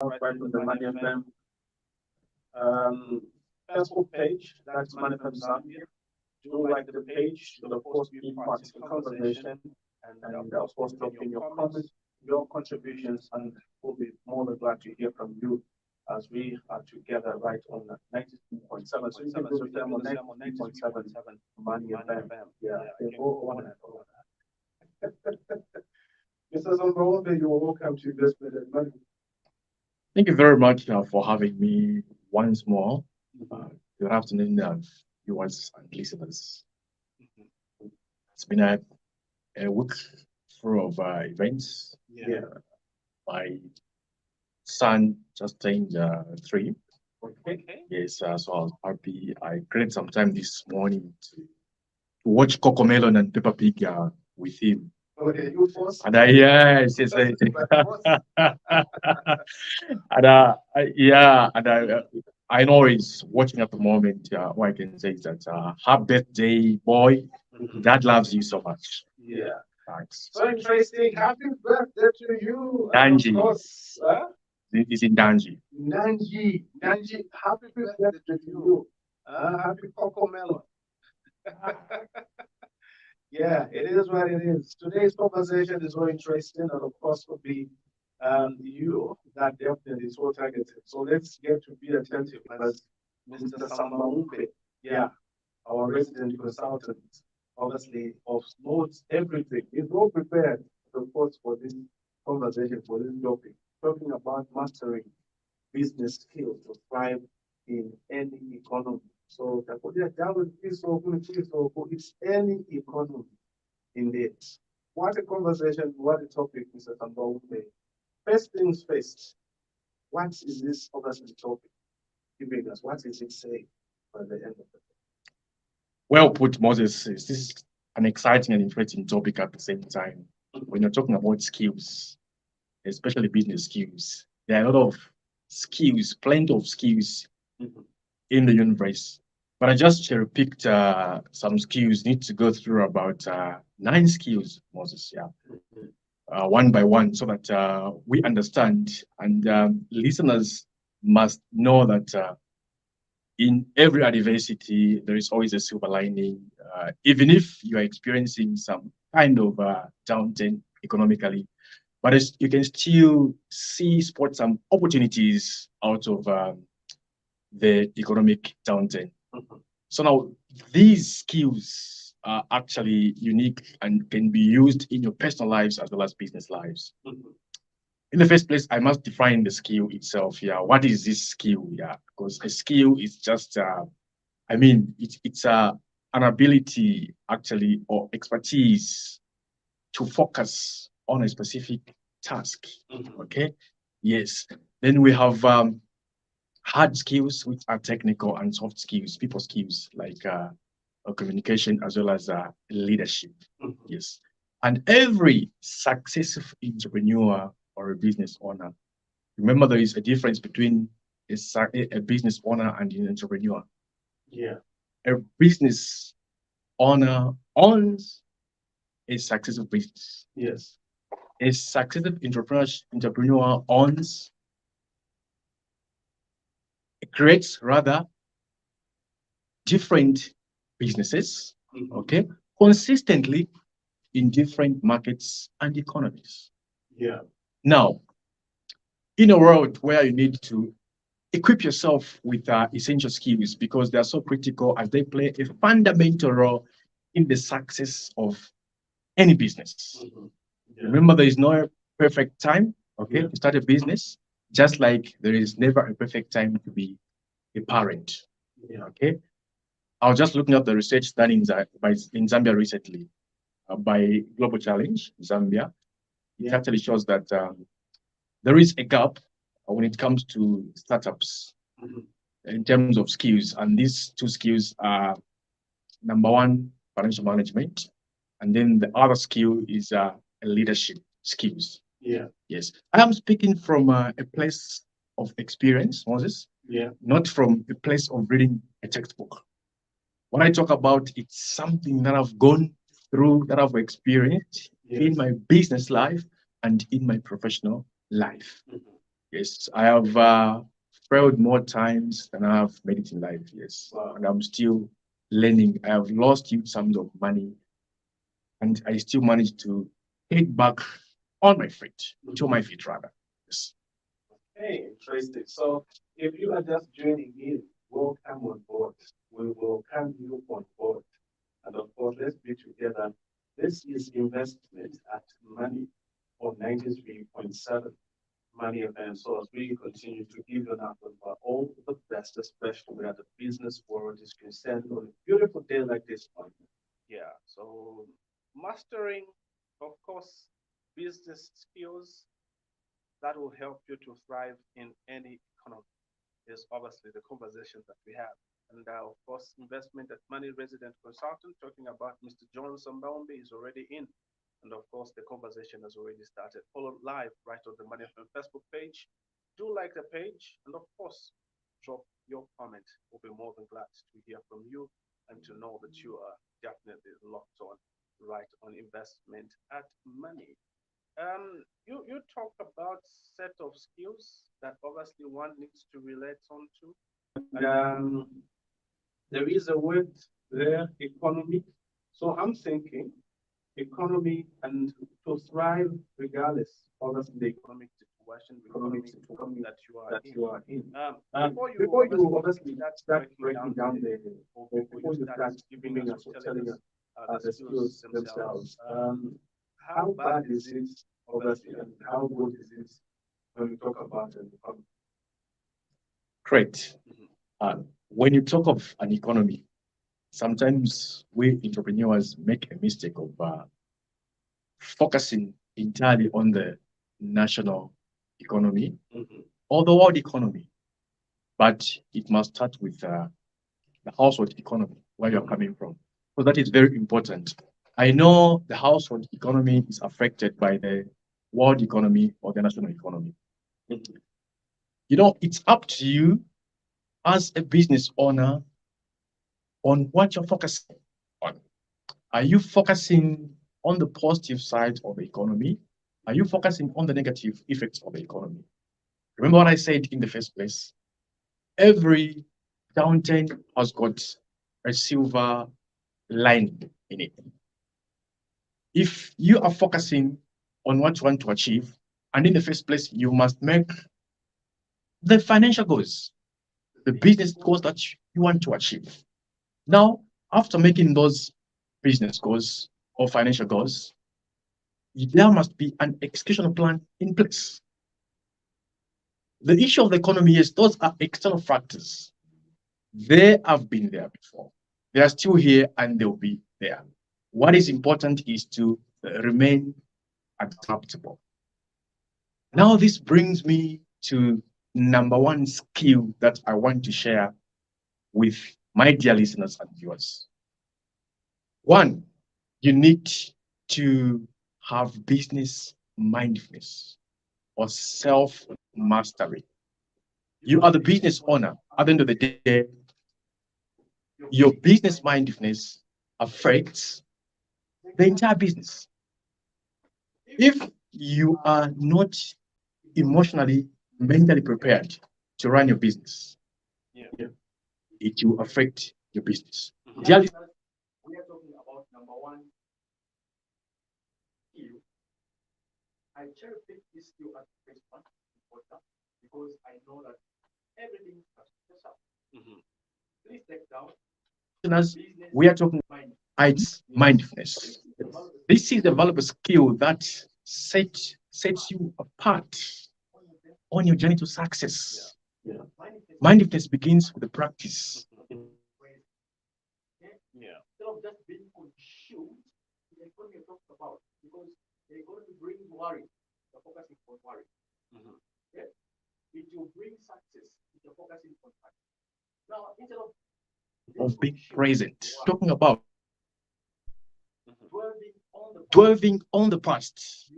right on the Money FM um, Facebook page. That's Money FM Zambia. Do like the page. You'll of course be part of the conversation, and of course drop in your comments, your contributions, and we'll be more than glad to hear from you as we are together right on 92.7. So you can do them on 92.7 Money FM. Yeah, they go on and on. Mr. Sambaombe, you are welcome to this minute money. Thank you very much for having me once more. Good afternoon, viewers and listeners. It's been a week full of events. Yeah. My son just turned 3. Okay. Yes, so I was happy. I created some time this morning to watch Cocomelon and Peppa Pig with him. Okay, you first. And yes, yes, yes. And yeah, and I know he's watching at the moment. What I can say is that happy birthday, boy. Dad loves you so much. Yeah. Thanks. So interesting. Happy birthday to you. Danji. Of course, It's in Danji. Nanji. Nanji, happy birthday to you. Happy Cocomelon. Yeah, it is what it is. Today's conversation is so interesting, and of course, will be you that definitely is so targeted. So let's get to be attentive as Mr. Sambaombe, yeah, our resident consultant, obviously of notes everything. Is well prepared, of course, for this conversation, for this topic, talking about mastering business skills to thrive in any economy. So it's any economy indeed. What a conversation, what a topic, Mr. Sambaombe. First things first, what is this obviously topic giving us? What is it saying by the end of it? Well put, Moses. This is an exciting and interesting topic at the same time. When you're talking about skills, especially business skills, there are a lot of skills, plenty of skills in the universe. But I just cherry-picked some skills. Need to go through about 9 skills, Moses. Yeah, one by one, so that we understand, and listeners must know that in every adversity there is always a silver lining. Even if you are experiencing some kind of downturn economically, but you can still spot some opportunities out of the economic downturn. So now these skills are actually unique and can be used in your personal lives as well as business lives. In the first place, I must define the skill itself. Yeah, what is this skill? Yeah, because a skill is just, it's an ability actually or expertise to focus on a specific task. Okay, yes. Then we have hard skills, which are technical, and soft skills, people skills like communication as well as leadership. Yes. And every successful entrepreneur or a business owner, remember there is a difference between a business owner and an entrepreneur. Yeah. A business owner owns a successful business. Yes. A successful entrepreneur owns, creates rather different businesses, okay, consistently in different markets and economies. Yeah. Now, in a world where you need to equip yourself with essential skills because they are so critical as they play a fundamental role in the success of any business. Yeah. Remember, there is no perfect time, okay, to start a business, just like there is never a perfect time to be a parent. Yeah. Okay. I was just looking at the research done in Zambia recently by Global Challenge Zambia. It actually shows that there is a gap when it comes to startups in terms of skills. And these 2 skills are number 1, financial management. And then the other skill is leadership skills. Yeah. Yes. I am speaking from a place of experience, Moses. Yeah. Not from a place of reading a textbook. When I talk about it's something that I've gone through, that I've experienced in my business life and in my professional life. Yes, I have failed more times than I have made it in life. Yes, and I'm still learning. I have lost huge sums of money, and I still managed to get back on my feet, to my feet rather. Yes. Hey, interesting. So if you are just joining in, welcome on board. We welcome you on board. And of course, let's be together. This is investment at Money on 93.7 Money FM. So as we continue to give you an update about all the best, especially where the business world is concerned on a beautiful day like this one. Yeah. So mastering, of course, business skills that will help you to thrive in any economy is obviously the conversation that we have. And of course, investment at money resident consultant talking about Mr. John Sambaombe is already in. And of course, the conversation has already started. Follow live right on the Money FM Facebook page. Do like the page. And of course, drop your comment. We'll be more than glad to hear from you and to know that you are definitely locked on right on investment at money. You talk about set of skills that obviously one needs to relate on to. And there is a word there, economy. So I'm thinking economy and to thrive regardless, obviously the economic situation that you are in. Before you obviously start breaking down or before you start giving us or telling us the skills themselves, how bad is it obviously and how good is it when we talk about an economy? Great. When you talk of an economy, sometimes we entrepreneurs make a mistake of focusing entirely on the national economy or the world economy, but it must start with the household economy, where you're coming from. So that is very important. I know the household economy is affected by the world economy or the national economy. You know, it's up to you as a business owner on what you're focusing on. Are you focusing on the positive side of the economy? Are you focusing on the negative effects of the economy? Remember what I said in the first place? Every downturn has got a silver lining in it. If you are focusing on what you want to achieve, and in the first place, you must make the financial goals, the business goals that you want to achieve. Now, after making those business goals or financial goals, there must be an execution plan in place. The issue of the economy is those are external factors. They have been there before. They are still here and they'll be there. What is important is to remain adaptable. Now, this brings me to number one skill that I want to share with my dear listeners and viewers. One, you need to have business mindfulness or self mastery. You are the business owner. At the end of the day, your business mindfulness affects the entire business. If you are not emotionally, mentally prepared to run your business, it will affect your business. Dear listeners, we are talking about number one skill. I cherry pick this skill as the first one important because I know that everything has to up. Please take down. Listeners, we are talking about its mindfulness. This is a valuable skill that sets you apart on your journey to success. Mindfulness begins with the practice. Instead of just being consumed, the economy talks about because the economy brings worry. You're focusing on worry. Yeah? It will bring success if you're focusing on success. Now, instead of being present, talking about dwelling on the past,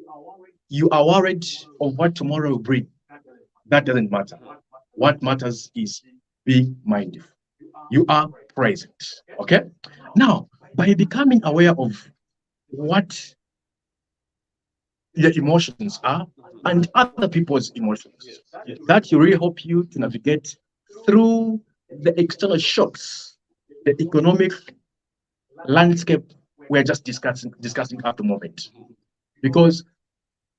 you are worried of what tomorrow will bring. That doesn't matter. What matters is being mindful. You are present. Okay? Now, by becoming aware of what your emotions are, and other people's emotions. Yes. That will really help you to navigate through the external shocks, the economic landscape we're just discussing at the moment. Because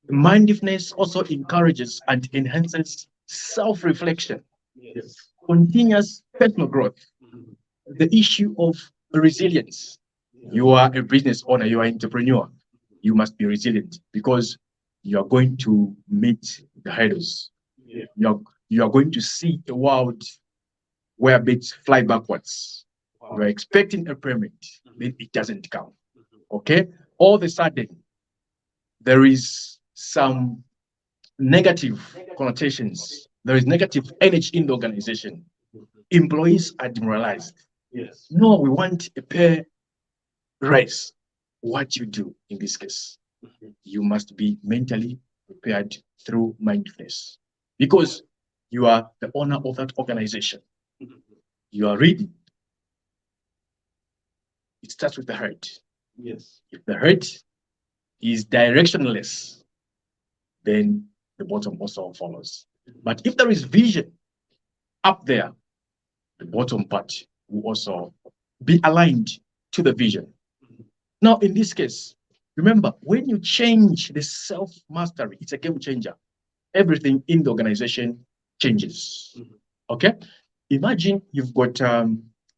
mindfulness also encourages and enhances self-reflection, Yes. continuous personal growth, Mhm. the issue of resilience. You are a business owner, you are an entrepreneur. You must be resilient because you are going to meet the hurdles. Yeah. You are going to see a world where bits fly backwards. You are Wow. expecting a payment, then it doesn't come. Mhm. Okay? All of a sudden, there is some negative connotations. There is negative energy in the organization. Mhm. Employees are demoralized. Yes. No, we want a pay raise. What you do in this case, Mhm. you must be mentally prepared through mindfulness because you are the owner of that organization. Mhm. You are reading. It starts with the heart. Yes. If the heart is directionless, then the bottom also follows. Mhm. But if there is vision up there, the bottom part will also be aligned to the vision. Mhm. Now, in this case, remember, when you change the self mastery, it's a game changer. Everything in the organization changes. Mhm. Okay? Imagine you've got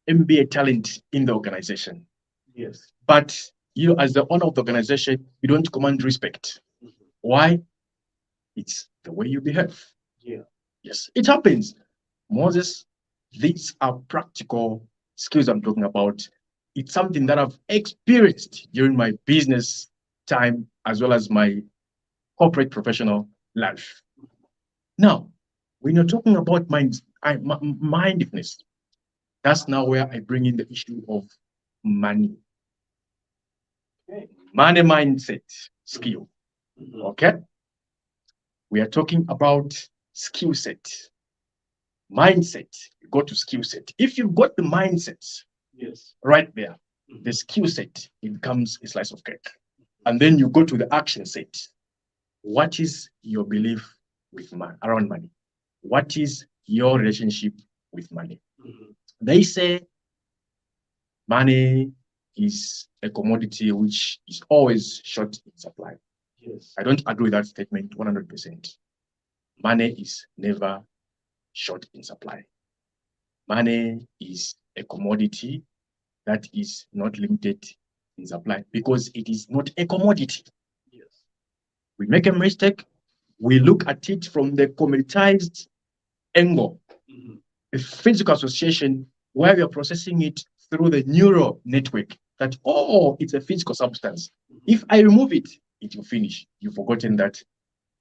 MBA talent in the organization, Yes. but you, as the owner of the organization, you don't command respect. Mhm. Why? It's the way you behave. Yeah. Yes, it happens. Moses, these are practical skills I'm talking about. It's something that I've experienced during my business time as well as my corporate professional life. Now, when you're talking about mindfulness, that's now where I bring in the issue of money, Okay. money mindset skill. Mhm. Okay, we are talking about skill set, mindset. You go to skill set. If you've got the mindset Yes. right there, the Mhm. skill set it becomes a slice of cake, and then you go to the action set. What is your belief with money around money? What is your relationship with money? Mhm. They say money is a commodity which is always short in supply. Yes. I don't agree with that statement 100%. Money is never short in supply. Money is a commodity that is not limited in supply because it is not a commodity. Yes. We make a mistake, we look at it from the commoditized angle, Mhm. a physical association where we are processing it through the neural network that, oh, it's a physical substance. Mhm. If I remove it, it will finish. You've forgotten that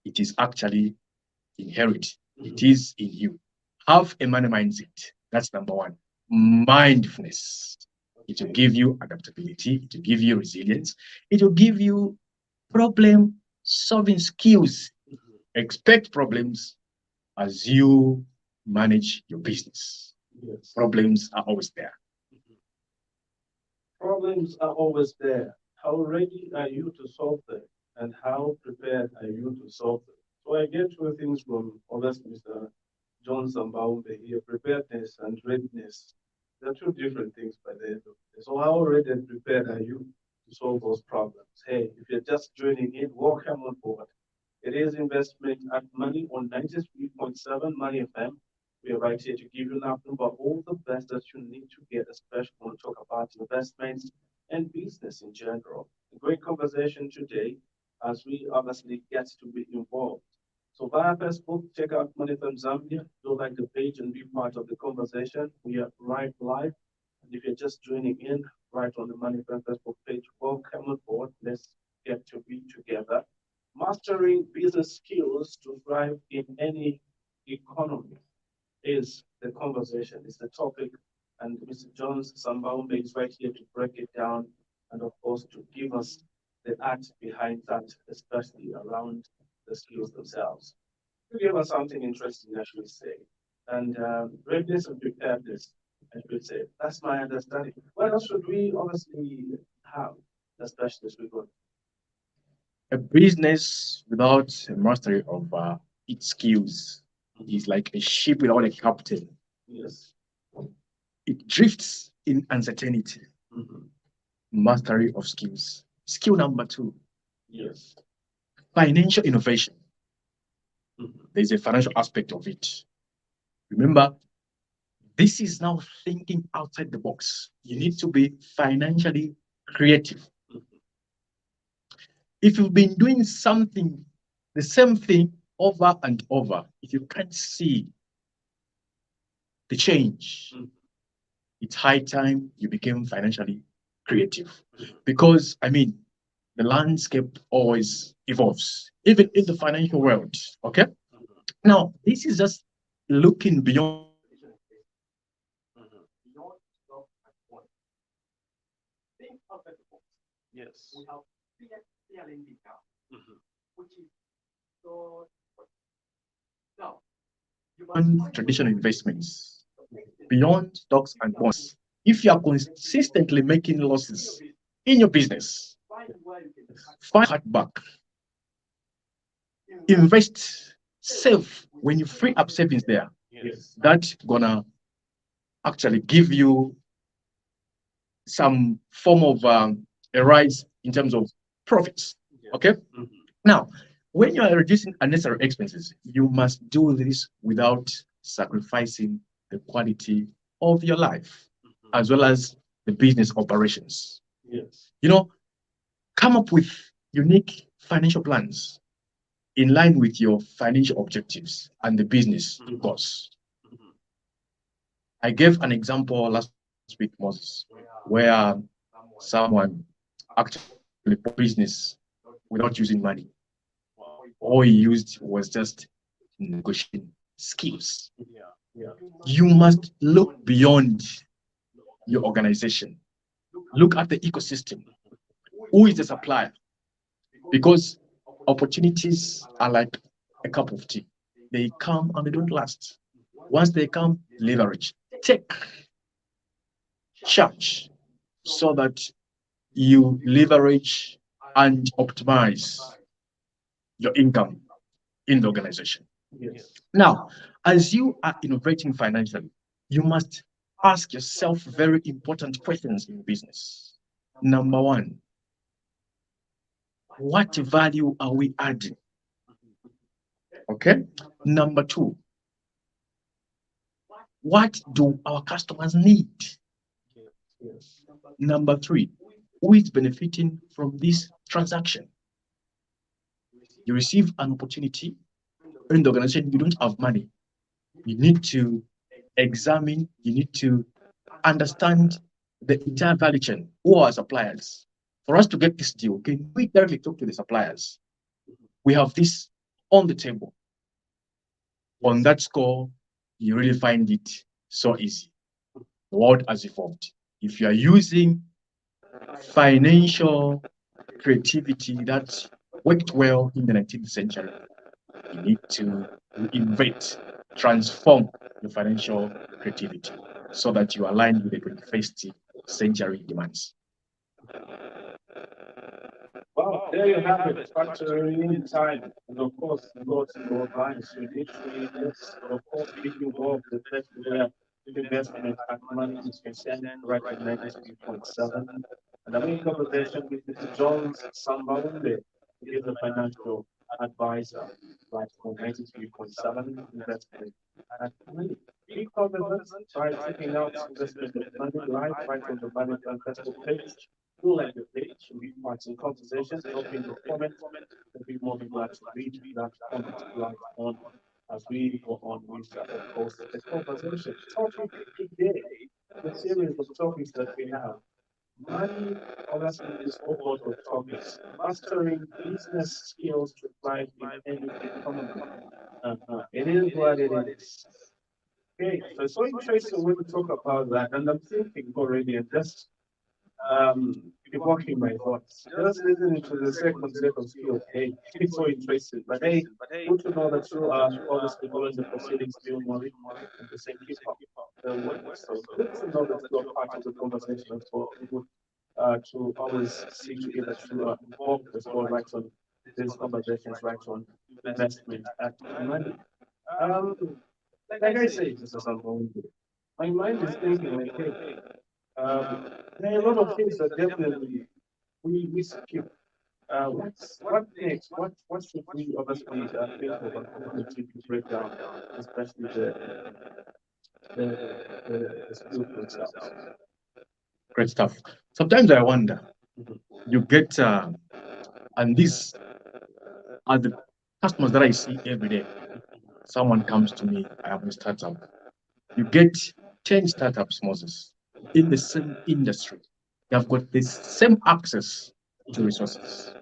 it is actually inherent. It Mhm. is in you. Have a money mindset. That's number one. Mindfulness. It will Okay. give you adaptability. It will give you resilience. It will give you problem solving skills. Mhm. Expect problems as you manage your business. Yes. Problems are always there. Mhm. Problems are always there. How ready are you to solve them? And how prepared are you to solve them? So I get two things from August Mr. John Sambaombe here, preparedness and readiness. They're two different things by the end of the day. So how ready and prepared are you to solve those problems? Hey, if you're just joining in, welcome on board. It is investment at Money on 93.7 Money FM. We are right here to give you nothing but all the best that you need to get, especially when we talk about investments and business in general. A great conversation today as we obviously get to be involved. So via Facebook, check out Money from Zambia. Do like the page and be part of the conversation. We are right live. And if you're just joining in, right on the Money from Facebook page, welcome on board. Let's get to be together. Mastering business skills to thrive in any economy is the conversation, is the topic. And Mr. Jones Sambaumbe is right here to break it down and, of course, to give us the art behind that, especially around the skills themselves. You gave us something interesting, I should say. And readiness and preparedness, I should say. That's my understanding. What else should we obviously have, especially as we go? A business without a mastery of its skills is like a ship without a captain. Yes. It drifts in uncertainty. Mhm. Mastery of skills. Skill number two, Yes. financial innovation. Mhm. There's a financial aspect of it. Remember, this is now thinking outside the box. You need to be financially creative. Mhm. If you've been doing something, the same thing over and over, if you can't see the change, Mhm. it's high time you became financially creative. Because, I mean, the landscape always evolves, even in the financial world. Okay. Mhm. Now, this is just looking beyond traditional investments, Mhm. beyond stock and bonds. Think outside the box. Yes. We have fair lending now, Mhm. which is so now beyond traditional investments, beyond stocks and bonds. If you are consistently making losses in your business, find cut back, invest, save. When you free up savings there, Yes. that's gonna actually give you some form of a rise in terms of profits. Yes. Okay. Mhm. Now, when you are reducing unnecessary expenses, you must do this without sacrificing the quality of your life Mhm. as well as the business operations. Yes. You know, come up with unique financial plans in line with your financial objectives and the business Mhm. goals. Mhm. I gave an example last week, Moses, where someone actually bought a business without using money. Wow. All he used was just negotiating skills. Yeah. Yeah. You must look beyond your organization. Look at the ecosystem. Who is the supplier? Because opportunities are like a cup of tea. They come and they don't last. Once they come, leverage. Take charge so that you leverage and optimize your income in the organization. Yes. Now, as you are innovating financially, you must ask yourself very important questions in business. Number one, what value are we adding? Okay. Number two, what do our customers need? Yes. Yes. Number three, who is benefiting from this transaction? You receive an opportunity in the organization, you don't have money. You need to examine, you need to understand the entire value chain. Who are suppliers? For us to get this deal, can we directly talk to the suppliers? We have this on the table. On Yes. that score, you really find it so easy. The world has evolved. If you are using financial creativity that worked well in the 19th century, you need to reinvent, transform your financial creativity so that you align with the 21st century demands. Wow, there you have it. Factoring in time. And of course, you got your advice. You need to invest. But of course, if you involved the best where investment at money is concerned, right on 93.7. And I'm in conversation with Mr. Jones Sambaombe. He is a financial advisor, right on 93.7 investment at money. Be cognizant by checking out investment at money live right on the Money Plan Facebook page. Do like the page, be part in conversation, drop in your comment. I'll be more than glad to read that comment right on as we go on with, of course, the conversation. Topic today, the series of topics that we have. Money obviously is cohort of topics. Mastering business skills to thrive in any economy. It is what it is. Okay, so it's so interesting when we talk about that, and I'm thinking already, and just evoking my thoughts. Just listening to the second set of skills. Hey, it's so interesting. But hey, good to know that you are obviously following the proceedings, Bill Murray, and the same keep up the work. So good to know that you are part of the conversation as well. Good to always see to it that you are involved as well, right on these conversations right on investment and money. Um, like I say, Mr. Sambaombe, my mind is thinking like, hey, um, there are a lot of things that definitely we skip. What next? What should we obviously think of and continue to break down, especially the skills themselves? Great stuff. Sometimes I wonder, Mhm. you get, and these are the customers that I see every day. Someone comes to me, I have a startup. You get 10 startups, Moses, in the same industry. They have got the same access to resources.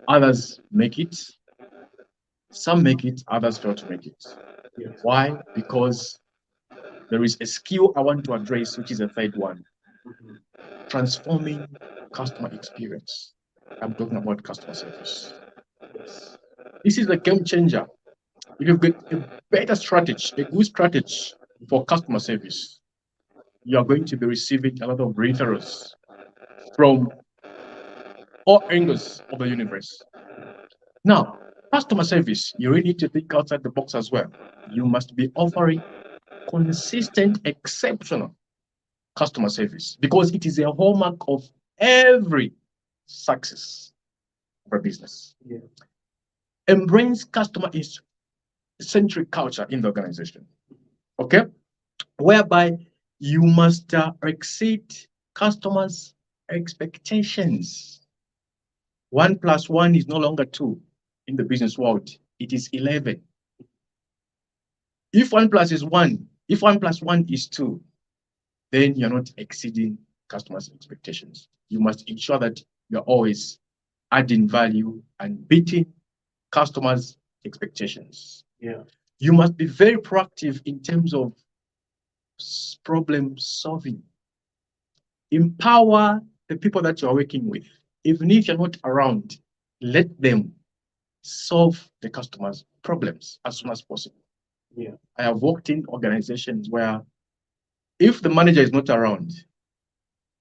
Others make it, some make it, others fail to make it. Yes. Why? Because there is a skill I want to address, which is the third one, Mhm. transforming customer experience. I'm talking about customer service. Yes. This is a game changer. If you've got a better strategy, a good strategy for customer service, you are going to be receiving a lot of referrals from all angles of the universe. Now, customer service, you really need to think outside the box as well. You must be offering consistent, exceptional customer service because it is a hallmark of every success for business. Yeah. Embrace customer centric culture in the organization. Okay, whereby you must exceed customers' expectations. 1 plus 1 is no longer 2 in the business world, it is 11. If 1 plus 1, if 1 plus 1 is 2, then you're not exceeding customers' expectations. You must ensure that you're always adding value and beating customers' expectations. Yeah. You must be very proactive in terms of problem solving. Empower the people that you're working with. Even if you're not around, let them solve the customer's problems as soon as possible. Yeah. I have worked in organizations where if the manager is not around,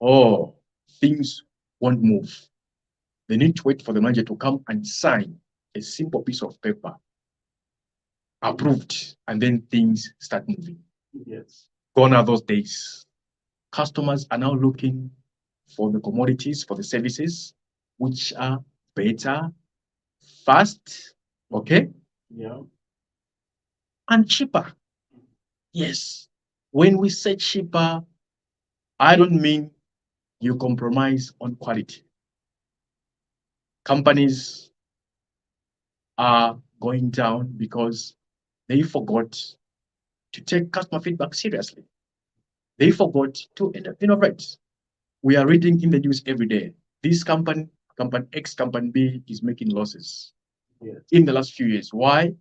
oh, things won't move. They need to wait for the manager to come and sign a simple piece of paper, approved, and then things start moving. Yes. Gone are those days. Customers are now looking for the commodities, for the services, which are better, fast, okay, Yeah. and cheaper. Yes. When we say cheaper, I don't mean you compromise on quality. Companies are going down because they forgot to take customer feedback seriously. They forgot to innovate. We are reading in the news every day. This company, company X, company B is making losses Yes. in the last few years. Why?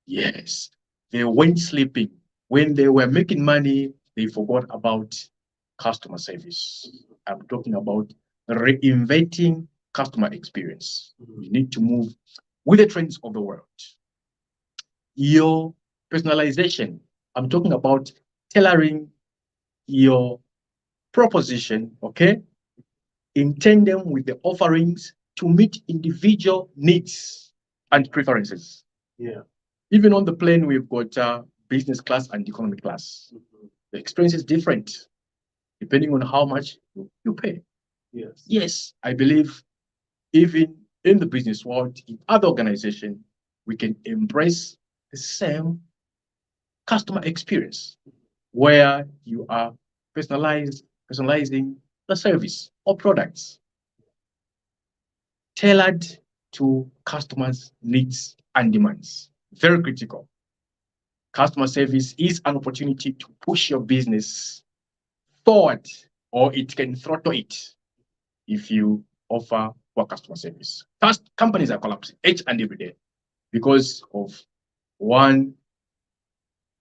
Yes, they went sleeping. When they were making money, they forgot about customer service. I'm talking about reinventing customer experience. Mhm. You need to move with the trends of the world. Your personalization. I'm talking about tailoring your proposition, okay, in tandem with the offerings to meet individual needs and preferences. Yeah. Even on the plane, we've got business class and economy class. Mhm. The experience is different depending on how much you pay. Yes. Yes, I believe even in the business world, in other organizations, we can embrace the same customer experience where you are personalizing the service or products tailored to customers' needs and demands. Very critical. Customer service is an opportunity to push your business forward, or it can throttle it if you offer poor customer service. First, companies are collapsing each and every day because of one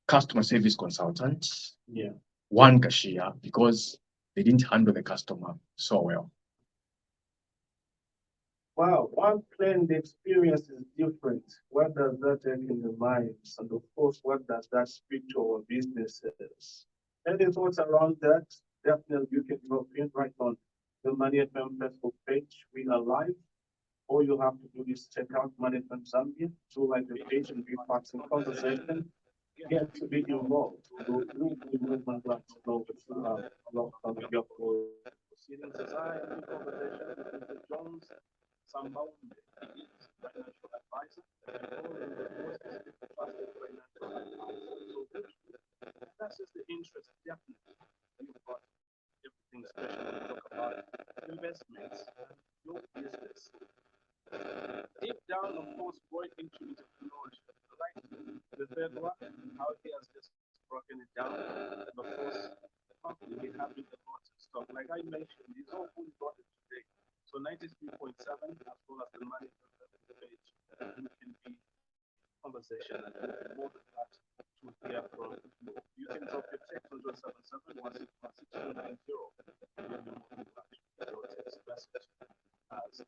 customer service consultant, Yeah. one cashier, because they didn't handle the customer so well. Wow, one plane, the experience is different. What does that take in the minds? And of course, what does that speak to our businesses? Any thoughts around that? Definitely you can drop in right on the Money FM Facebook page. We are live. All you have to do is check out Management Zambia, do like the page and be part in conversation, get to be involved. We would like to know with a lot of your proceedings as I am in conversation with Mr. Jones Sambaombe, financial advisor, and all in the most trusted financial advisor. So that's just the interest, definitely. You've got everything special when you talk about investments and your business. Deep down, of course, going into entrepreneurship, right? The third one, how he has just broken it down, and of course, company having a lot of stuff. Like I mentioned, these all fully got it today. So 93.7 as well as the money page, you can be conversation and more than that to hear from you. You can drop your text on 077 your text message as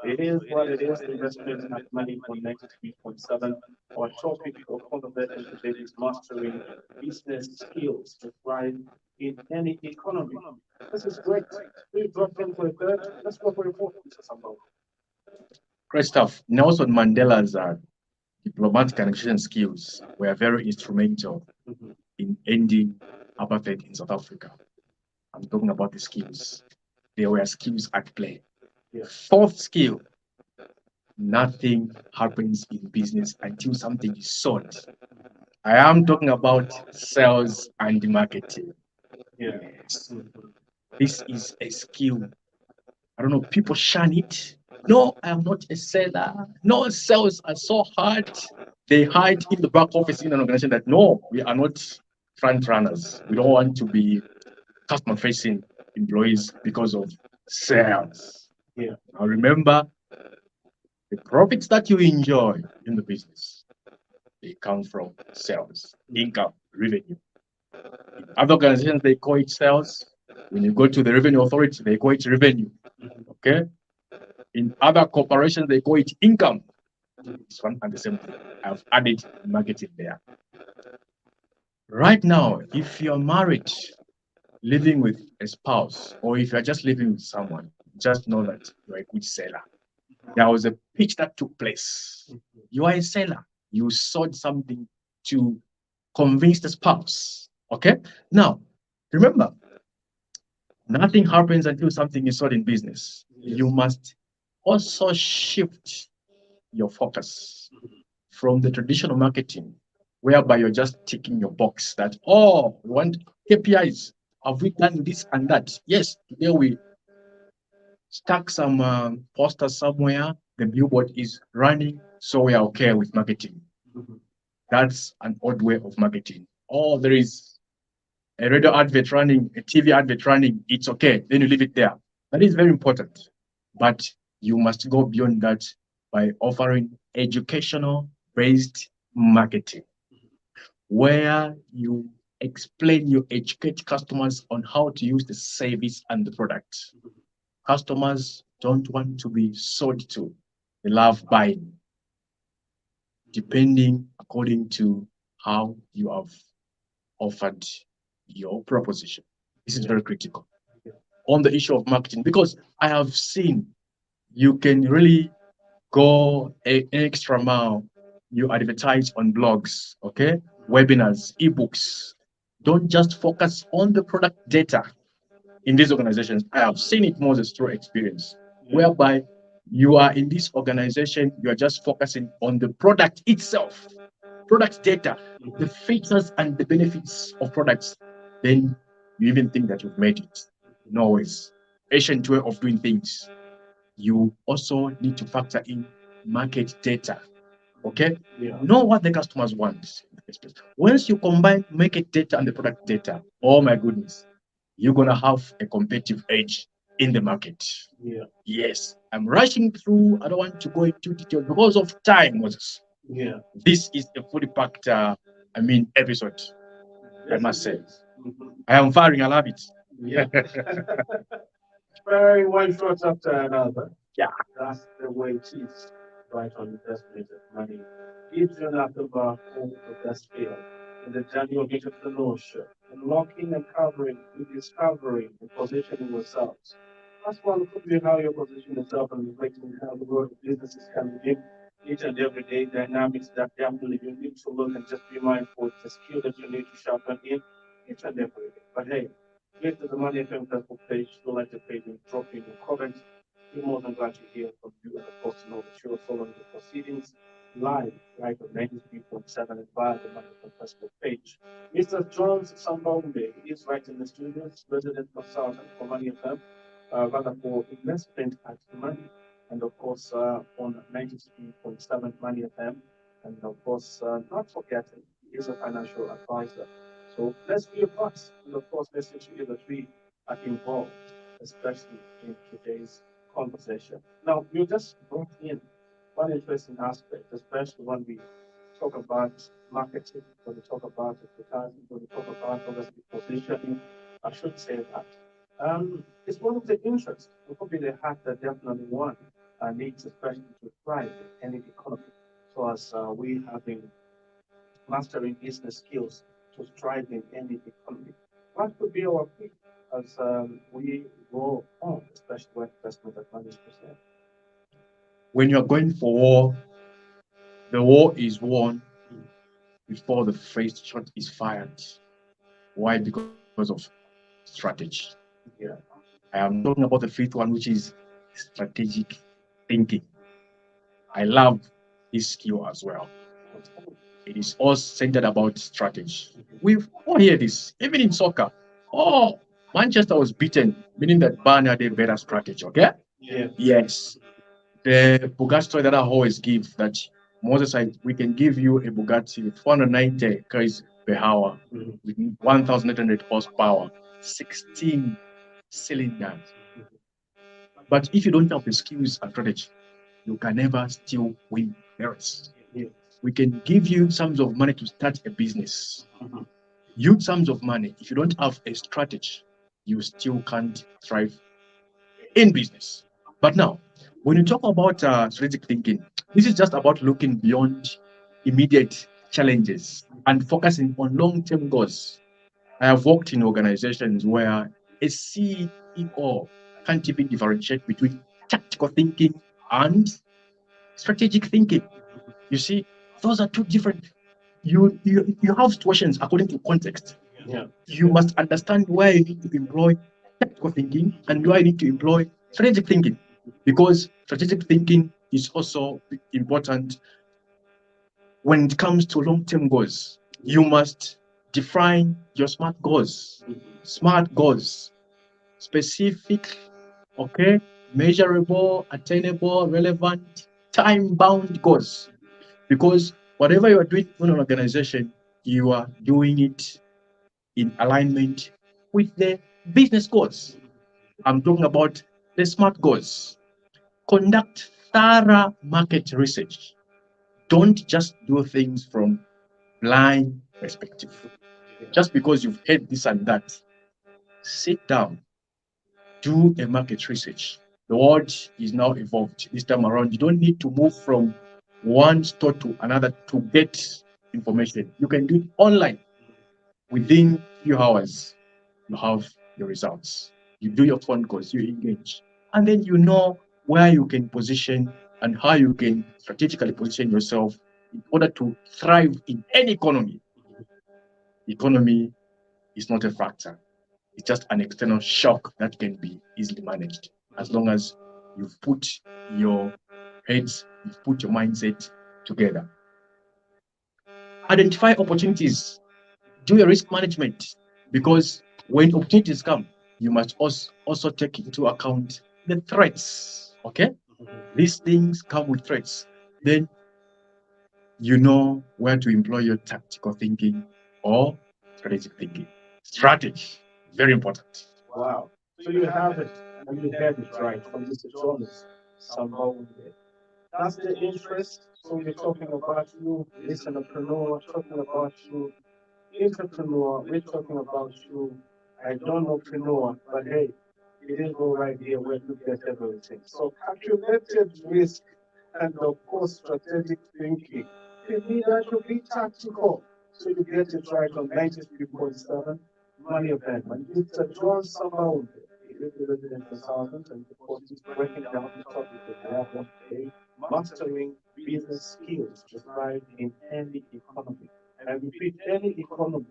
it is what it is. Investment and money for 93.7. Our topic of conversation today is mastering business skills to thrive in any economy. This is great. We dropped in for a third. Let's go for a fourth, Mr. Sambal. Great stuff. Nelson Mandela's diplomatic and negotiation skills were very instrumental in ending apartheid in South Africa. I'm talking about the skills. There were skills at play. Yeah. Fourth skill, nothing happens in business until something is sold. I am talking about sales and marketing. Yeah. Yes. This is a skill. I don't know, people shun it. No, I am not a seller. No, sales are so hard. They hide in the back office in an organization that no, we are not front runners. We don't want to be customer facing employees because of sales. Yeah. Now remember, the profits that you enjoy in the business, they come from sales, income, revenue. In other organizations, they call it sales. When you go to the revenue authority, they call it revenue. Okay? In other corporations, they call it income. It's one and the same thing. I've added marketing there. Right now, if you're married, living with a spouse, or if you're just living with someone, just know that you're a good seller. There was a pitch that took place. You are a seller. You sold something to convince the spouse. Okay? Now, remember, nothing happens until something is sold in business. Yes. You must also shift your focus from the traditional marketing, whereby you're just ticking your box that, oh, we want KPIs. Have we done this and that? Yes, today we stuck some posters somewhere. The billboard is running, so we are okay with marketing. That's an odd way of marketing. Oh, there is a radio advert running, a TV advert running. It's okay. Then you leave it there. That is very important. But you must go beyond that by offering educational based marketing, where you explain, you educate customers on how to use the service and the product. Customers don't want to be sold to, they love buying, depending according to how you have offered your proposition. This is very critical on the issue of marketing, because I have seen you can really go an extra mile. You advertise on blogs, okay, webinars, ebooks. Don't just focus on the product data in these organizations. I have seen it more as through experience, whereby you are in this organization, you are just focusing on the product itself, product data, the features and the benefits of products. Then you even think that you've made it. No, it's ancient way of doing things. You also need to factor in market data. Okay? Yeah. Know what the customers want. Once you combine market data and the product data, oh my goodness, you're gonna have a competitive edge in the market. Yeah. Yes, I'm rushing through. I don't want to go into detail because of time, Moses. Yeah. This is a fully packed, episode. I must say, Mhm. I am firing. I love it. Yeah. Very one shot after another. Yeah. That's the way it is. Right on investment of money. Gives you enough of the best feel in the journey of entrepreneurship, unlocking and covering, rediscovering and positioning yourselves. First one could be how you position yourself and reflecting how the world of businesses can live each and every day dynamics that definitely you need to look and just be mindful. It's a skill that you need to sharpen in each and every day. But hey, visit the Money FM Facebook page, do like the page and drop in your comments. We're more than glad to hear from you and of course to know that you're following the proceedings live right on 93.7 and via the Money FM Facebook page. Mr. Jones Sambaombe is right in the studios, resident consultant for Money FM, rather for investment at Money, and of course on 93.7 Money FM, and of course not forgetting he is a financial advisor. So let's be a part, and of course let's ensure that we are involved, especially in today's conversation. Now you just brought in one interesting aspect, especially when we talk about marketing, when we talk about advertising, when we talk about obviously positioning. I should say that. It's one of the interests, it could be the hat that definitely one needs, especially to thrive in any economy. So as we have been mastering business skills to thrive in any economy, what could be our key as we go on, especially when investment advantage percent? When you're going for war, the war is won before the first shot is fired. Why? Because of strategy. Yeah. I am talking about the fifth one, which is strategic thinking. I love this skill as well. It is all centered about strategy. We've all hear this, even in soccer. Oh, Manchester was beaten, meaning that Bayern had a better strategy. Okay? Yeah. Yes. The Bugatti story that I always give that Moses, we can give you a Bugatti with 490 km per hour, Mhm. with 1,800 horsepower, 16 cylinders. But if you don't have the skills and strategy, you can never still win the race. Yeah. We can give you sums of money to start a business. Mhm. Huge sums of money. If you don't have a strategy, you still can't thrive in business. But now, when you talk about strategic thinking, this is just about looking beyond immediate challenges and focusing on long-term goals. I have worked in organizations where a CEO can't even differentiate between tactical thinking and strategic thinking. You see, those are two different. You have situations according to context. Yeah. You must understand where you need to employ tactical thinking and where you need to employ strategic thinking, because strategic thinking is also important when it comes to long-term goals. You must define your smart goals. Smart goals, specific, okay, measurable, attainable, relevant, time-bound goals. Because whatever you are doing in an organization, you are doing it in alignment with the business goals. I'm talking about the smart goals. Conduct thorough market research. Don't just do things from blind perspective. Just because you've heard this and that, sit down, do a market research. The world is now evolved this time around. You don't need to move from one store to another to get information. You can do it online. Within few hours, you have your results. You do your phone calls, you engage, and then you know where you can position and how you can strategically position yourself in order to thrive in any economy. Economy is not a factor. It's just an external shock that can be easily managed as long as you've put your heads, you've put your mindset together. Identify opportunities, do your risk management, because when opportunities come, you must also take into account the threats. Okay, these things come with threats. Then you know where to employ your tactical thinking or strategic thinking. Strategy, very important. Wow. So you have it, and you heard it right from Mr. Jonas Sambaombe. That's the interest. So we're talking about you, listenerpreneur, talking about you, entrepreneur, we're talking about you, I don't know preneur, but hey, it is all right here where you get everything. So calculated risk and of course strategic thinking. You need that to be tactical. So you get it right on 93.7 Money Event. And Mr. John Sambaumbe resident consultant, and of course, it's breaking down the topic that we have on today: mastering business skills to thrive in any economy. I repeat, any economy.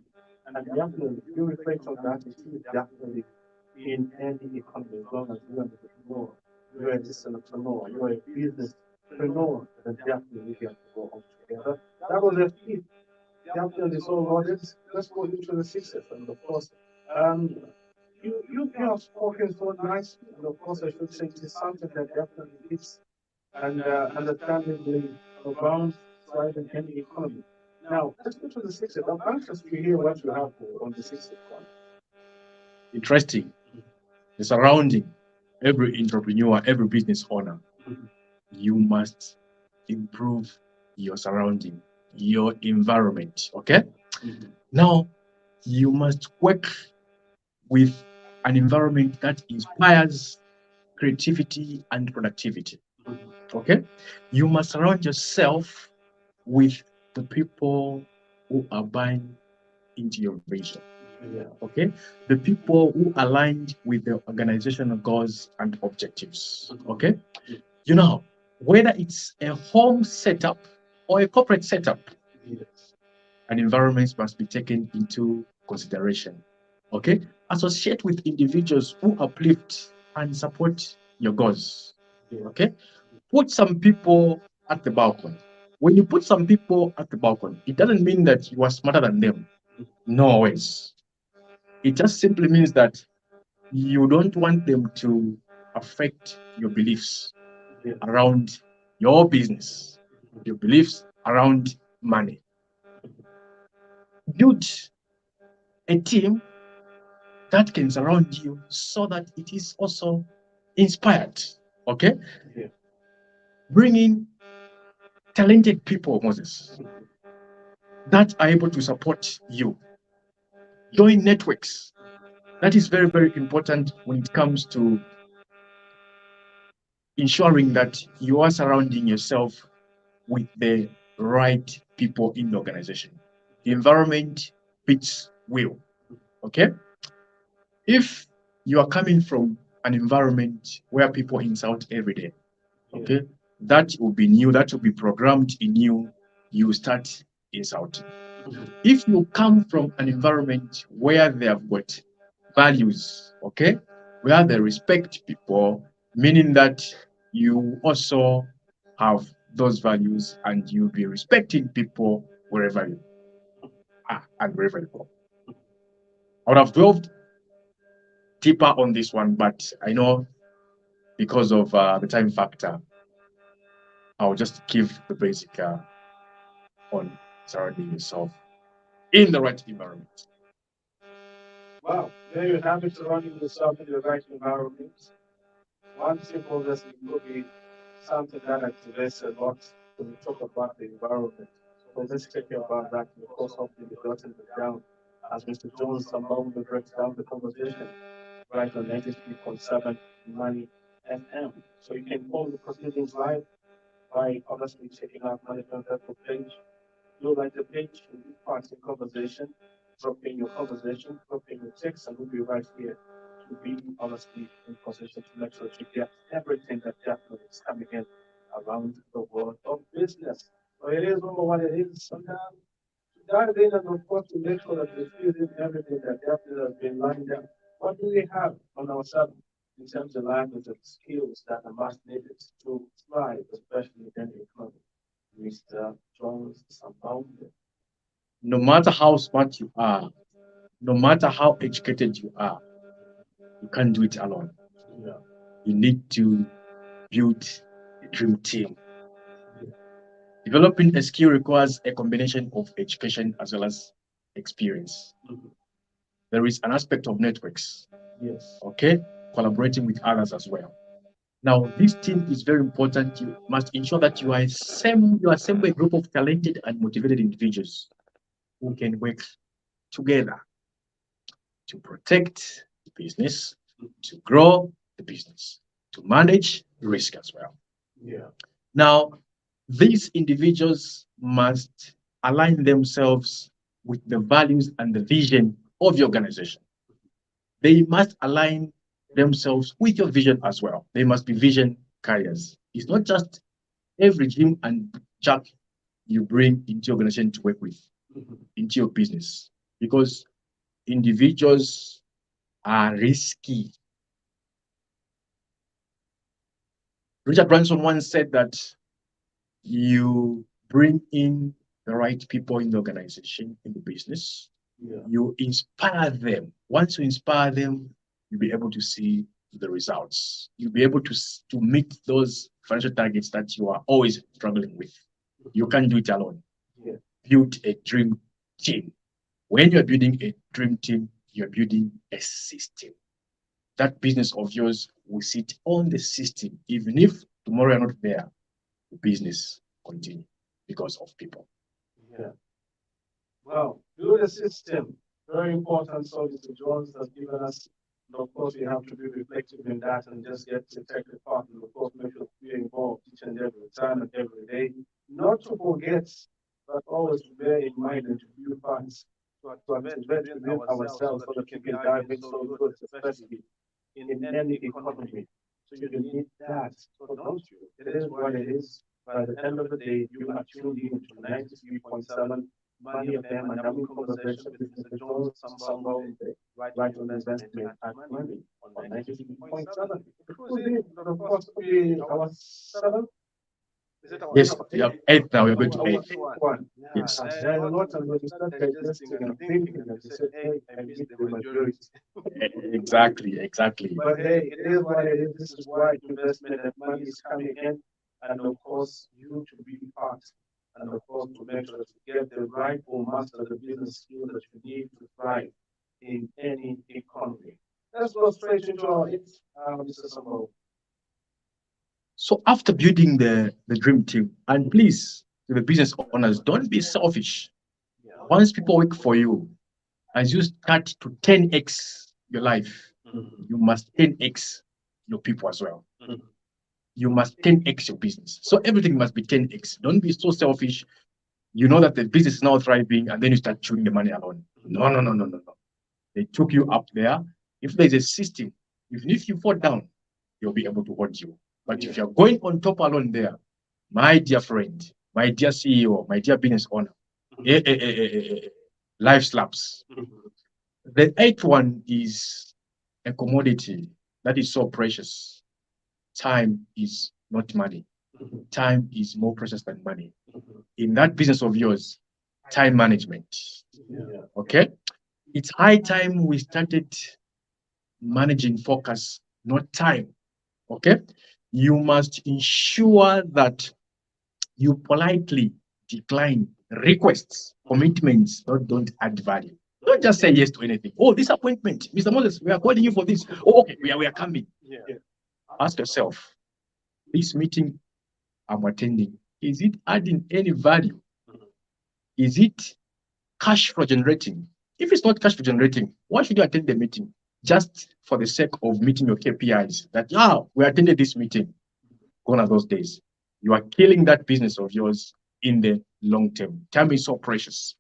And definitely, if you reflect on that, it is definitely in any economy, as long as you're an entrepreneur, you're a entrepreneur, you're a businesspreneur, then definitely we have to go on together. That was a fifth, definitely. So, Lord, let's go into the sixth. And of course, um, you have spoken so nicely, and of course, I should say it is something that definitely fits and understandably around thriving any economy. Now, let's go to the sixth. I'm anxious to hear what you have on the sixth one. Interesting. The surrounding, every entrepreneur, every business owner, you must improve your surrounding, your environment. Okay. Now, you must work with an environment that inspires creativity and productivity. Okay. You must surround yourself with the people who are buying into your vision. Yeah. Okay. The people who aligned with the organizational goals and objectives. Okay. You know, whether it's a home setup or a corporate setup, Yes. and environments must be taken into consideration. Okay? Associate with individuals who uplift and support your goals. Yeah. Okay? Put some people at the balcony. When you put some people at the balcony, it doesn't mean that you are smarter than them. No ways. It just simply means that you don't want them to affect your beliefs Yeah. around your business, your beliefs around money. Build a team that can surround you so that it is also inspired. Okay? Yeah. Bring in talented people, Moses, that are able to support you. Join networks. That is very, very important when it comes to ensuring that you are surrounding yourself with the right people in the organization. The environment fits will. Okay? If you are coming from an environment where people insult every day, okay, that will be new, that will be programmed in you. You start insulting. If you come from an environment where they have got values, okay, where they respect people, meaning that you also have those values and you'll be respecting people wherever you are and wherever you go. I would have delved deeper on this one, but I know because of the time factor, I'll just give the basic on surrounding yourself in the right environment. Wow, there you have it, surrounding yourself in the right environment. One simple lesson could be something that activates a lot when we talk about the environment. So let's take care about that. And of course, hopefully, the jotting it down as Mr. Jones Sambaombe breaks down the conversation right on 93.7 Money FM. So you can follow the proceedings live by obviously checking out Money FM page. Do like the page and be part of the conversation. Drop in your conversation, drop in your text, and we'll be right here to be honestly in position to make sure that you get everything that definitely is coming in around the world of business. So it is over what it is. Sometimes to dive in and of course to make sure that we feel in everything that definitely has been lined up. What do we have on our side in terms of language and skills that are much needed to thrive, especially in the economy? Mr. Jones Sambaombe. No matter how smart you are, no matter how educated you are, you can't do it alone. Yeah. You need to build a dream team. Developing a skill requires a combination of education as well as experience. Mhm. There is an aspect of networks, Yes. okay, collaborating with others as well. Now, this team is very important. You must ensure that you assemble a group of talented and motivated individuals who can work together to protect the business, to grow the business, to manage risk as well. Yeah. Now, these individuals must align themselves with the values and the vision of the organization. They must align themselves with your vision as well. They must be vision carriers. It's not just every Jim and Jack you bring into your organization to work with, into your business, because individuals are risky. Richard Branson once said that you bring in the right people in the organization, in the business, you inspire them. Once you inspire them, you'll be able to see the results. You'll be able to meet those financial targets that you are always struggling with. You can't do it alone. Build a dream team. When you're building a dream team, you're building a system. That business of yours will sit on the system. Even if tomorrow you're not there, the business continue because of people. Well, build a system. Very important. So Mr. Jones has given us, and of course, we have to be reflective in that and just get to take the part and of course make sure we are involved each and every time and every day. Not to forget, but always to bear in mind and to view funds to invest within ourselves so that we can dive in so good, especially in any economy. So you need that. So don't you? It is what it is. By the end of the day, you are tuned in to 93.7 Money of them and having conversation with Mr. Jones Sambaombe, right on investment at money on 93.7. Exclusive, but of course, could be our seventh. Is it our Yes, yeah, eighth now. We're going to our eighth. eighth one? Yes. And then a lot of when you start digesting and thinking, and you said, hey, I missed the majority. Exactly. But hey, it is what it is. This is why investment and money is coming in. And of course, you to be part. And of course, to make sure that you get the right or master the business skill that you need to thrive in any economy. Let's go straight into our eighth, Mr. Sambo. So after building the dream team, and please, to the business owners, don't be selfish. Once people work for you, as you start to 10x your life, you must 10x your people as well. You must 10x your business. So everything must be 10x. Don't be so selfish. You know that the business is now thriving, and then you start chewing the money alone. No, no, no, no, no, no. They took you up there. If there's a system, even if you fall down, they'll be able to hold you. But if you're going on top alone there, my dear friend, my dear CEO, my dear business owner, life slaps. The eighth one is a commodity that is so precious. Time is not money. Time is more precious than money. In that business of yours, time management. Okay? It's high time we started managing focus, not time. Okay? You must ensure that you politely decline requests, commitments that don't add value. Don't just say yes to anything. Oh, this appointment, Mr. Moses, we are calling you for this. Oh, okay, we are coming. Ask yourself, this meeting I'm attending, is it adding any value? Is it cash flow generating? If it's not cash flow generating, why should you attend the meeting? Just for the sake of meeting your KPIs that, we attended this meeting. Gone are those days. You are killing that business of yours in the long term. Time is so precious.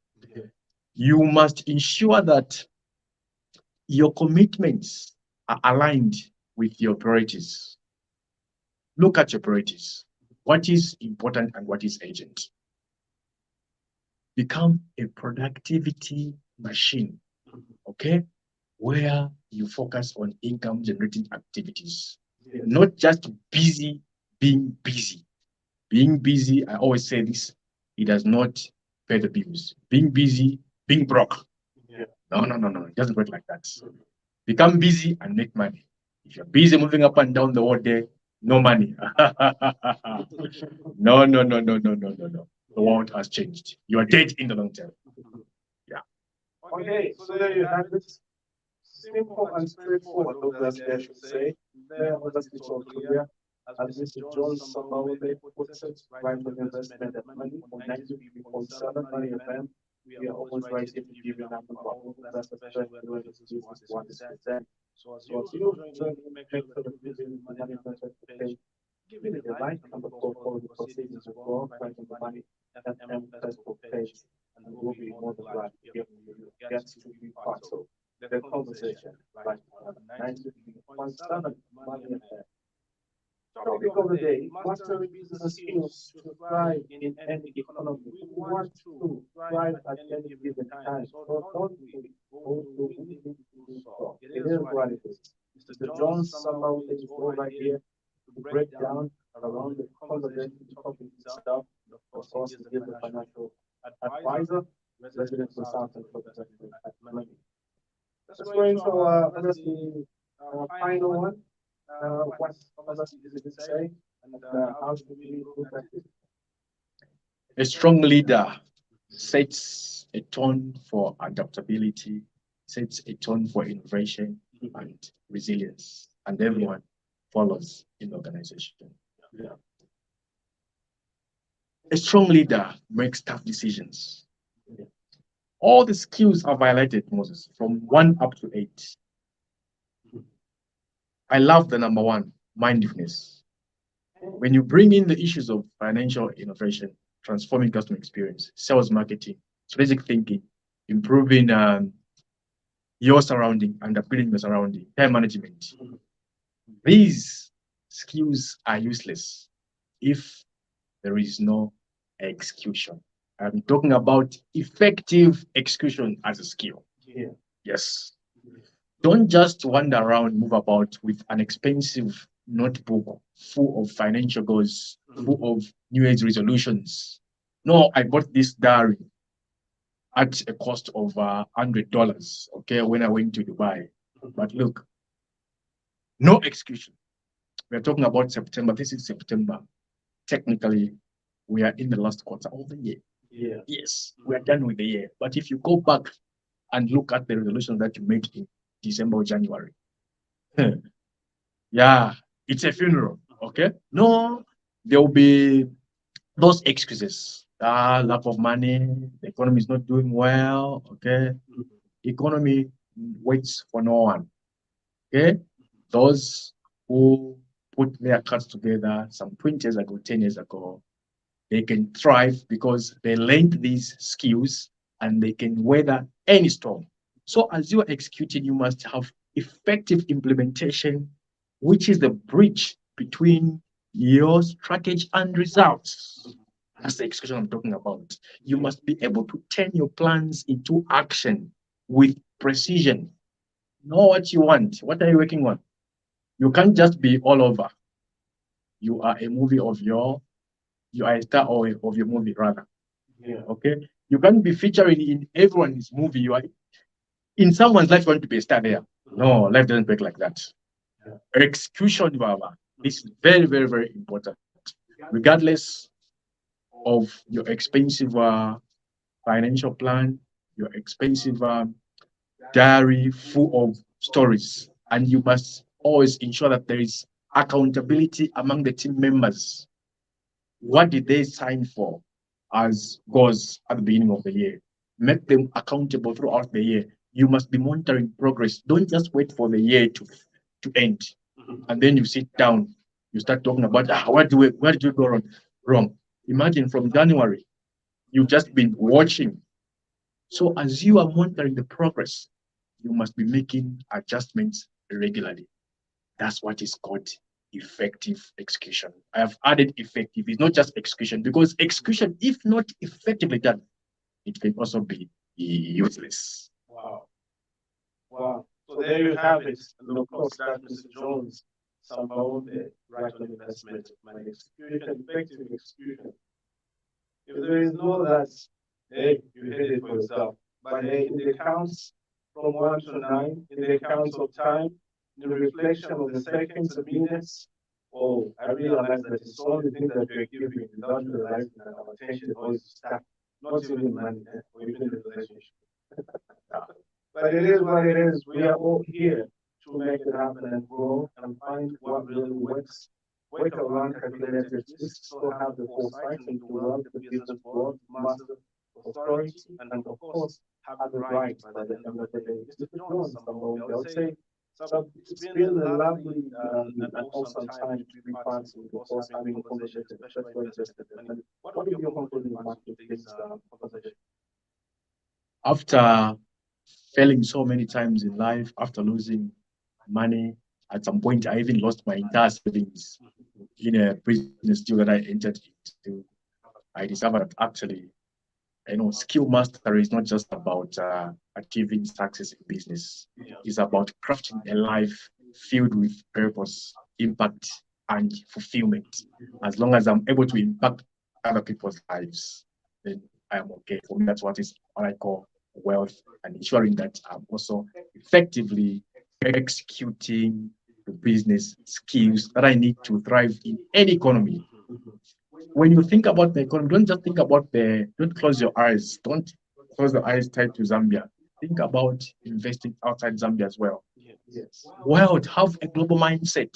You must ensure that your commitments are aligned with your priorities. Look at your priorities. What is important and what is urgent? Become a productivity machine, okay? Where you focus on income generating activities, not just busy being busy. Being busy, I always say this, it does not pay the bills. Being busy, being broke. No, no, no, no. It doesn't work like that. Become busy and make money. If you're busy moving up and down the whole day, no money. No, no, no, no, no, no, no, no. The world has changed. You are dead in the long term. Yeah. Okay, so there you have it. Simple and straightforward, obviously, I should say. There, obviously, so clear. As Mr. John Sambaombe puts it, right on investment and money on 93.7 Money FM. We are always right here to give you an number of that's especially when it's business 1%. So as you join in, make sure that you visit the Money Investment page, give it a like, and of course follow the proceedings as well, right on the Money FM Facebook page. And we'll be more than glad to hear from you. Get to be part of the conversation right on 93.7 0.7 million. Topic of the day: mastering business skills to thrive in any economy. We want to thrive at any given time, so don't we go to we need to do so. It is what it is. Mr. John Sambaombe is over here to break down around the conversation topic itself. And of course, he is a financial advisor, resident consultant for executive at Money. Let's go into obviously our final one. What obviously does it say, and how should we look at it? A strong leader sets a tone for adaptability, sets a tone for innovation and resilience, and everyone follows in the organization. Yeah. A strong leader makes tough decisions. Yeah. All the skills are violated, Moses, from 1 up to 8. I love the number 1, mindfulness. When you bring in the issues of financial innovation, transforming customer experience, sales marketing, strategic thinking, improving your surrounding and upgrading your surrounding, time management, these skills are useless if there is no execution. I'm talking about effective execution as a skill. Yeah. Yes. Don't just wander around, move about with an expensive notebook full of financial goals, full of New Age resolutions. No, I bought this diary at a cost of $100, okay, when I went to Dubai. But look, no execution. We're talking about September. This is September. Technically, we are in the last quarter of the year. Yeah. Yes, we are done with the year. But if you go back and look at the resolution that you made in December or January, yeah, it's a funeral. Okay. No, there will be those excuses. Lack of money, the economy is not doing well. Okay. Economy waits for no one. Okay. Those who put their cards together some 20 years ago, 10 years ago, they can thrive because they learned these skills and they can weather any storm. So as you are executing, you must have effective implementation, which is the bridge between your strategy and results. That's the execution I'm talking about. You must be able to turn your plans into action with precision. Know what you want. What are you working on? You can't just be all over. You are a movie of you are a star of your movie, rather. Yeah. Okay. You can't be featuring in everyone's movie. You are in someone's life, you want to be a star there. No, life doesn't work like that. Yeah. Execution, Baba, is very, very, very important. Regardless of your expensive financial plan, your expensive diary full of stories, and you must always ensure that there is accountability among the team members. What did they sign for as goals at the beginning of the year? Make them accountable throughout the year. You must be monitoring progress. Don't just wait for the year to end. And then you sit down, you start talking about where did you go wrong? Imagine from January, you've just been watching. So as you are monitoring the progress, you must be making adjustments regularly. That's what is called effective execution. I have added effective. It's not just execution, because execution, if not effectively done, it can also be useless. Wow. Wow. So there you have it. And of course, that's Mr. Jones, Sambaombe, right on investment, money execution, effective execution. If there is no that, hey, you hit it for yourself. But hey, in the counts from 1 to 9, in the counts of time, in the reflection of the seconds and minutes, oh, I realize that it's all the things that we're giving without realizing that our attention always stuck, not even money, or even the relationship. But it is what it is. We are all here to make it happen and grow and find what really works. Work around calculated risks, so have the foresight and do well the business world, master authority, and of course, have it right by the end of the day. Mr. Jones, Sambaombe, I would say so it's been a lovely and awesome time to be part of the course, having conversations, especially invested in money. What would be your concluding remarks to today's conversation? After failing so many times in life, after losing money, At some point, I even lost my entire savings in a business deal that I entered into. I discovered that actually, skill mastery is not just about achieving success in business. It's about crafting a life filled with purpose, impact, and fulfillment. As long as I'm able to impact other people's lives, then I am okay. For me, what I call wealth, and ensuring that I'm also effectively executing the business skills that I need to thrive in any economy. When you think about the economy, don't just think about don't close your eyes. Don't close your eyes tied to Zambia. Think about investing outside Zambia as well. Yes. World, have a global mindset.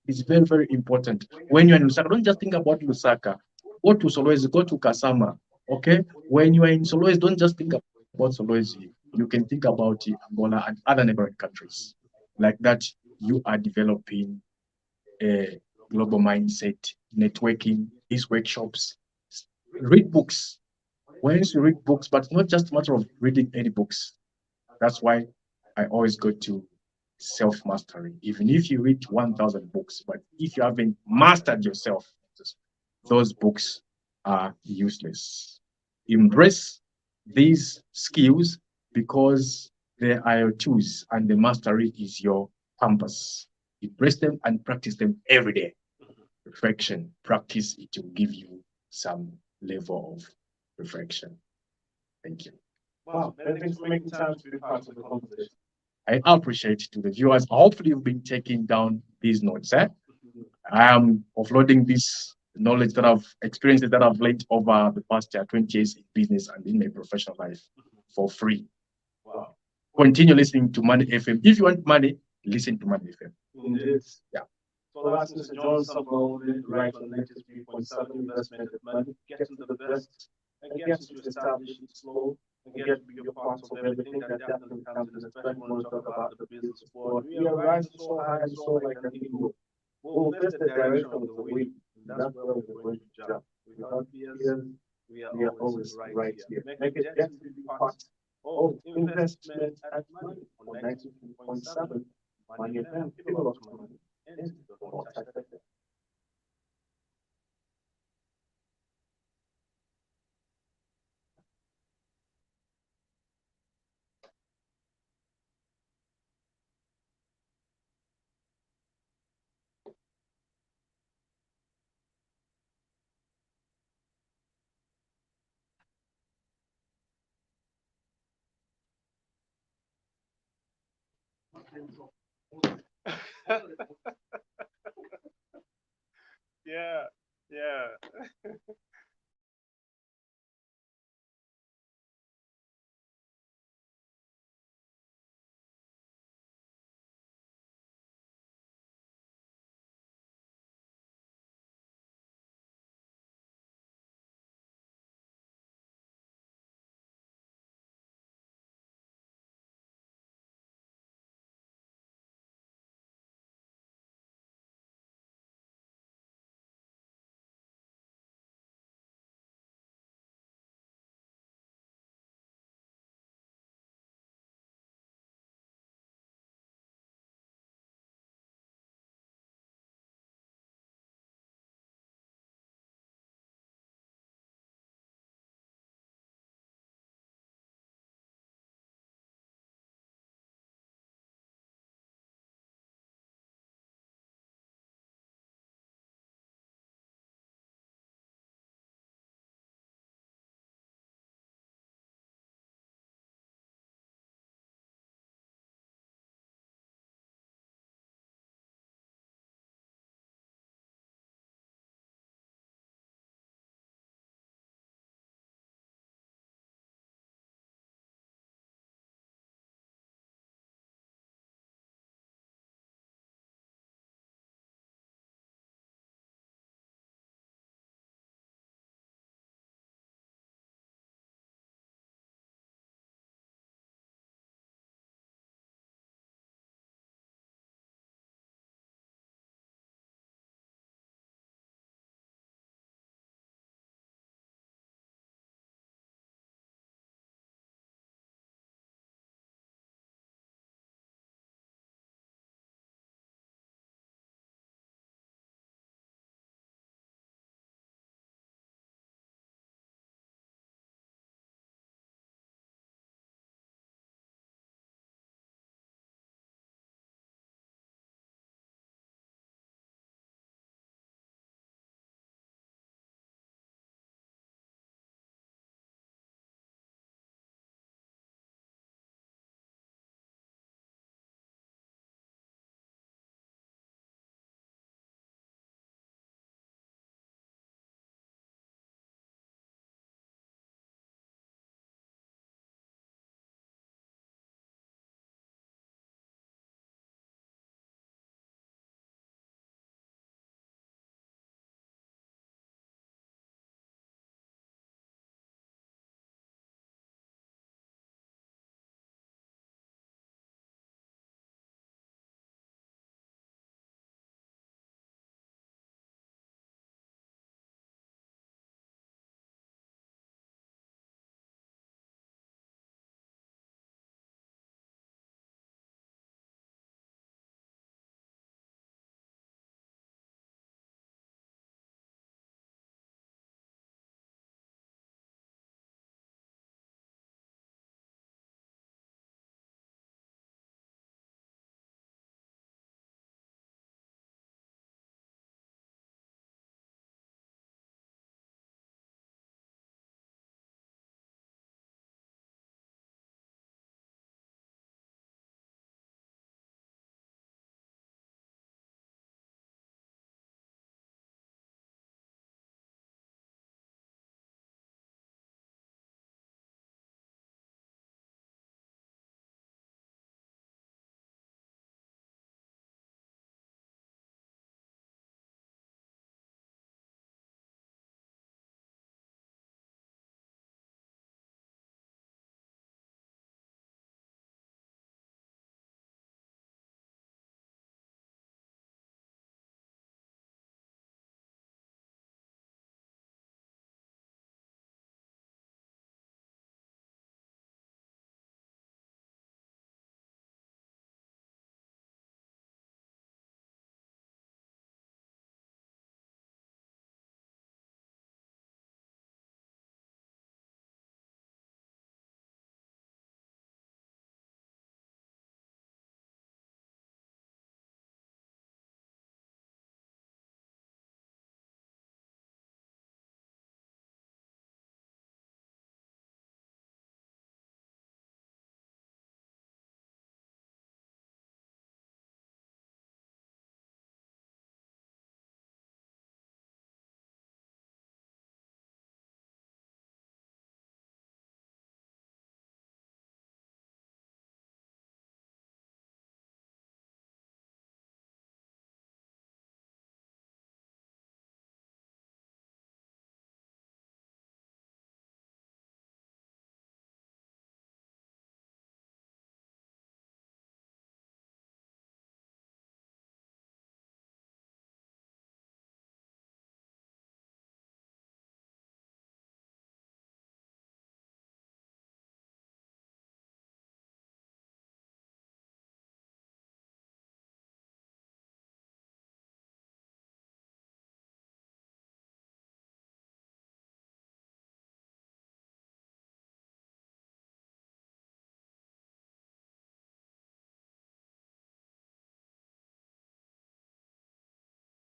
It's very, very important. When you're in Lusaka, don't just think about Lusaka. Go to Solwezi, go to Kasama. Okay? When you are in Solwezi, don't just think about Solwezi. You can think about Angola and other neighboring countries. Like that, you are developing a global mindset, networking, these workshops. Read books. Once you read books, but not just a matter of reading any books. That's why I always go to self mastery. Even if you read 1,000 books, but if you haven't mastered yourself, those books are useless. Embrace these skills because they are your tools and the mastery is your compass. Embrace them and practice them every day. Reflection, practice, it will give you some level of reflection. Thank you. Wow, many thanks for making time to be part of the conversation. I appreciate to the viewers. Hopefully, you've been taking down these notes. I am offloading this knowledge that I've experiences that I've learned over the past 20 years in business and in my professional life for free. Wow. Continue listening to Money FM. If you want money, listen to Money FM. Indeed. Yeah. So that's Mr. John Sambaombe, right on 93.7 investment of money, getting to the best and getting to establish it slow and get to be a part of everything that definitely comes in, especially when we talk about the business world. We are rising so high and so like an eagle. We'll face the direction of the wind. That's where we're going to jump. Without fears, we are always right here. Make it definitely be part of investment and money on 93.7 Money FM. People love money. And don't touch that. Yeah, yeah.